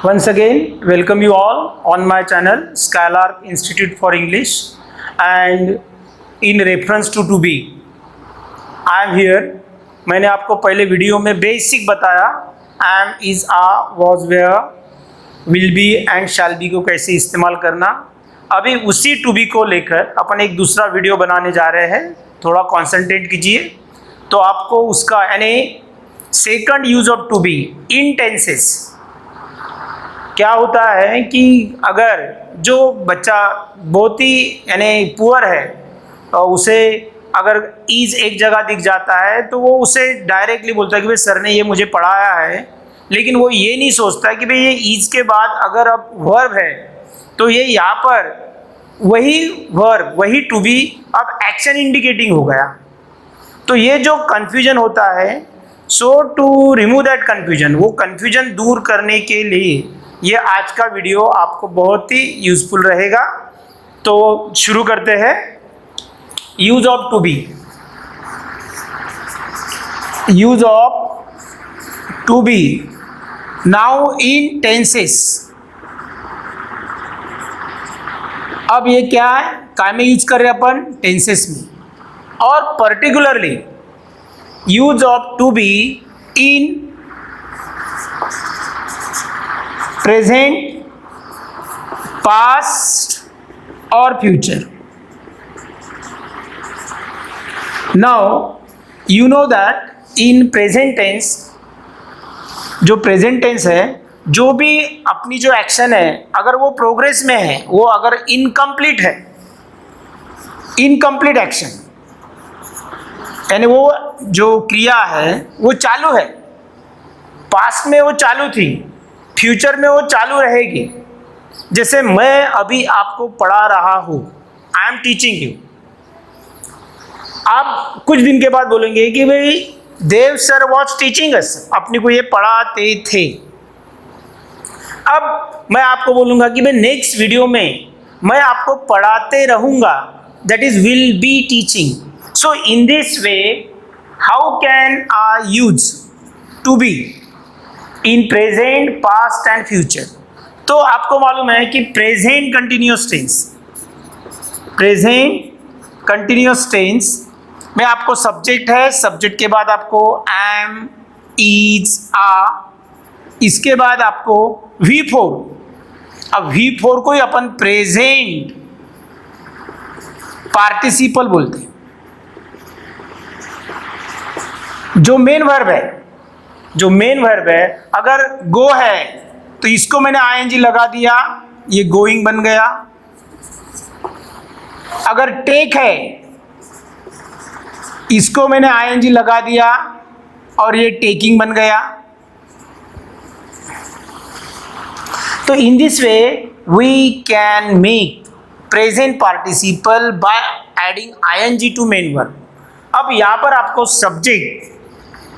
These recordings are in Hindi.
Once again, welcome you all on my channel Skylark Institute for English, and in reference to be, I am here. मैंने आपको पहले वीडियो में बेसिक बताया am, is, are, was, were, will be and shall be को कैसे इस्तेमाल करना। अभी उसी to be को लेकर अपन एक दूसरा वीडियो बनाने जा रहे हैं, थोड़ा कॉन्सेंट्रेट कीजिए। तो आपको उसका यानी second use of to be in tenses क्या होता है कि अगर जो बच्चा बहुत ही यानी पुअर है और उसे अगर ईज एक जगह दिख जाता है तो वो उसे डायरेक्टली बोलता है कि भाई सर ने ये मुझे पढ़ाया है, लेकिन वो ये नहीं सोचता कि भाई ये ईज के बाद अगर अब वर्ब है तो ये यहाँ पर वही वर्ब वही टू बी अब एक्शन इंडिकेटिंग हो गया। तो ये जो कन्फ्यूजन होता है, सो टू रिमूव दैट कन्फ्यूजन, वो कन्फ्यूजन दूर करने के लिए ये आज का वीडियो आपको बहुत ही यूजफुल रहेगा। तो शुरू करते हैं। Use of to be, use of to be now in tenses. अब ये क्या है, काय में यूज कर रहे हैं अपन, टेंसेस में, और particularly use of to be in present, past और future. Now you know that in present tense, जो प्रेजेंट टेंस है, जो भी अपनी जो एक्शन है अगर वो प्रोग्रेस में है, वो अगर इनकम्प्लीट है, इनकम्प्लीट एक्शन यानी वो जो क्रिया है वो चालू है, पास्ट में वो चालू थी, फ्यूचर में वो चालू रहेगी। जैसे मैं अभी आपको पढ़ा रहा हूँ, आई एम टीचिंग यू। आप कुछ दिन के बाद बोलेंगे कि भाई देव सर वॉज टीचिंग अस, अपने को ये पढ़ाते थे। अब मैं आपको बोलूँगा कि भाई नेक्स्ट वीडियो में मैं आपको पढ़ाते रहूँगा, that is will be teaching. So in this way how can I use to be in present, past and future. तो आपको मालूम है कि present continuous tense, present continuous tense में आपको सब्जेक्ट है, सब्जेक्ट के बाद आपको एम, इज, आ, इसके बाद आपको V4। अब V4 को ही अपन प्रेजेंट पार्टिसिपल बोलते हैं। जो मेन वर्ब है, जो मेन वर्ब है, अगर गो है तो इसको मैंने आईएनजी लगा दिया, ये गोइंग बन गया। अगर टेक है, इसको मैंने आईएनजी लगा दिया और ये टेकिंग बन गया। तो in this way we can make present participle by adding I N G to main verb. अब यहाँ पर आपको सब्जेक्ट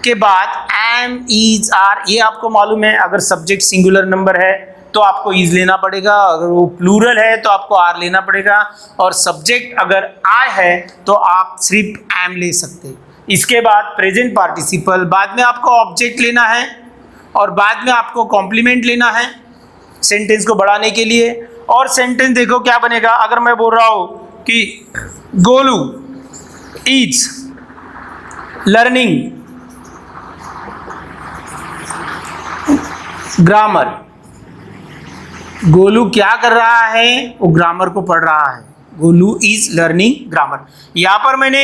के बाद एम, इज, आर, ये आपको मालूम है। अगर सब्जेक्ट सिंगुलर नंबर है तो आपको इज लेना पड़ेगा, अगर वो प्लूरल है तो आपको आर लेना पड़ेगा, और सब्जेक्ट अगर आई है तो आप सिर्फ एम ले सकते। इसके बाद प्रेजेंट पार्टिसिपल, बाद में आपको ऑब्जेक्ट लेना है और बाद में आपको कॉम्प्लीमेंट लेना है सेंटेंस को बढ़ाने के लिए। और सेंटेंस देखो क्या बनेगा। अगर मैं बोल रहा हूँ कि Golu is learning grammar, Golu क्या कर रहा है, वो ग्रामर को पढ़ रहा है। Golu is learning grammar. यहाँ पर मैंने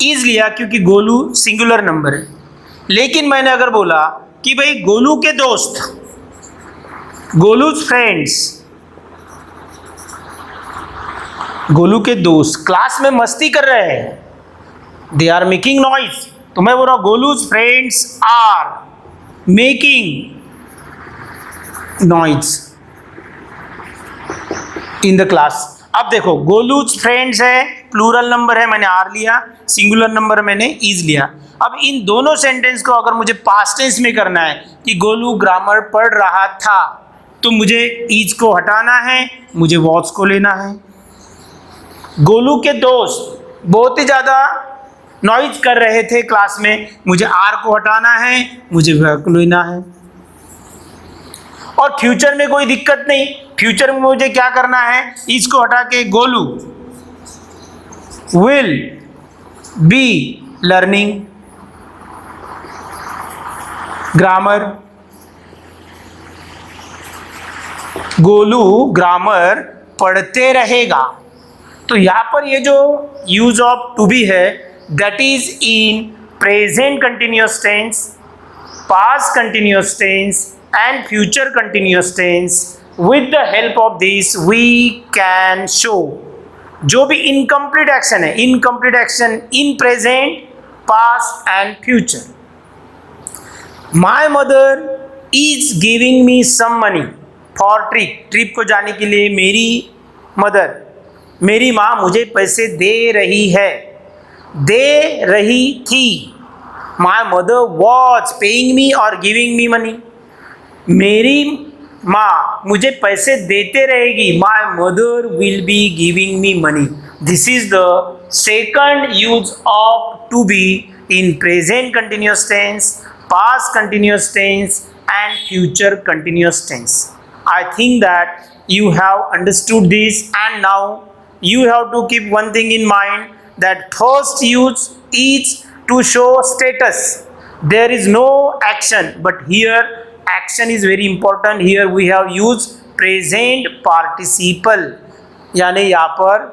इज लिया क्योंकि गोलू सिंगुलर नंबर है। लेकिन मैंने अगर बोला कि भाई गोलू के दोस्त, गोलूज फ्रेंड्स, गोलू के दोस्त क्लास में मस्ती कर रहे हैं, दे आर मेकिंग नॉइज, तो मैं बोल रहा हूँ Golu's friends are making noise in the class. अब देखो गोलूज फ्रेंड्स है, प्लूरल नंबर है, मैंने आर लिया, सिंगुलर नंबर मैंने इज लिया। अब इन दोनों सेंटेंस को अगर मुझे पास्ट टेंस में करना है कि गोलू ग्रामर पढ़ रहा था, तो मुझे इज को हटाना है, मुझे वॉच को लेना है। गोलू के दोस्त बहुत ही ज़्यादा नॉइज कर रहे थे क्लास में, मुझे आर को हटाना है, मुझे वर्क लेना है। और फ्यूचर में कोई दिक्कत नहीं, फ्यूचर में मुझे क्या करना है, इसको हटा के Golu will be learning grammar, Golu grammar पढ़ते रहेगा। तो यहां पर ये जो यूज ऑफ टू बी है that is in present continuous tense, past continuous tense and future continuous tense. With the help of this we can show जो भी incomplete action है, incomplete action in present, past and future. My mother is giving me some money for trip को जाने के लिए मेरी मदर, मेरी माँ मुझे पैसे दे रही है, दे रही थी। My mother was paying me or giving me money. मेरी माँ मुझे पैसे देते रहेगी, my mother will be giving me money. This is the second use of to be in present continuous tense, past continuous tense and future continuous tense. I think that you have understood this, and now you have to keep one thing in mind, that first use is to show status. There is no action, but here action is very important. Here we have used present participle, यानी यहाँ पर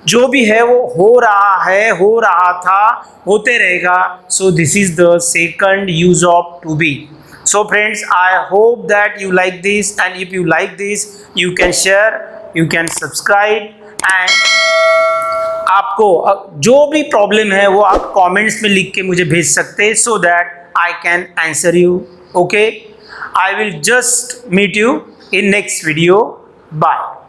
जो भी है वो हो रहा है, हो रहा था, होते रहेगा. So this is the second use of to be. So friends, I hope that you like this, and if you like this, you can share, you can subscribe, and आपको जो भी प्रॉब्लम है वो आप कमेंट्स में लिख के मुझे भेज सकते हैं, so that I can answer you. Okay, I will just meet you in next video. Bye.